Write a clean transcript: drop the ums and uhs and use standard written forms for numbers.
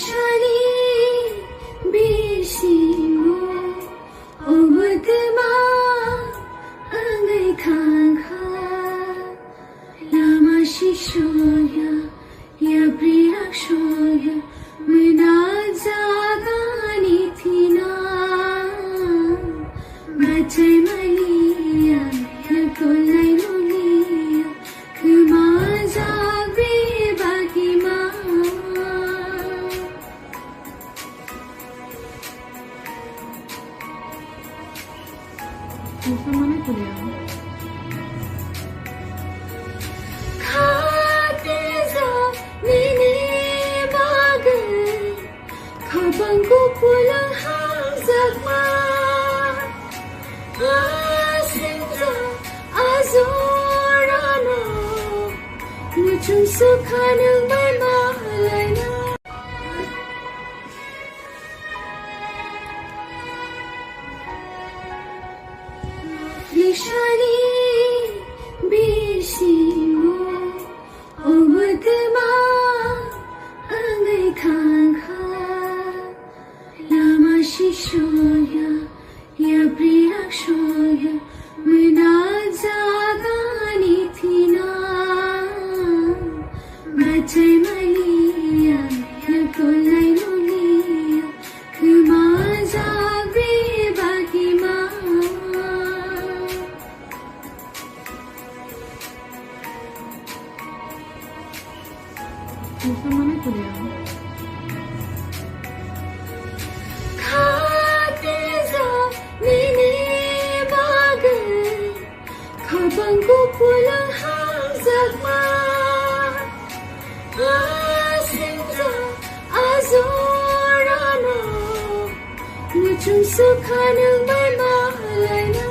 Lishani Bishimo Obudma Angai Khanka Lama Shishoya Ya Priyakshoya Mina Zagani Thina Bachai Maliya Ya Kolai Nuliya Kuma Zagri Bagima Eso mane koriya. Khatiza mini bagai Khabangu pulang hazakma Asinza azorano Muchung sukhanang may mahalay na Lishani Bishimo Obudma Angai Khanka Lama Shishoya Ya Priyakshoya Mina Zagani Thina Bachai Maliya Ya Kolai Nuliya Kuma Zagri Bagima Eso mane koriya. Khatiza mini bagai Khabangu pulang hazakma Asinza azorano Muchung sukhanang may mahalay na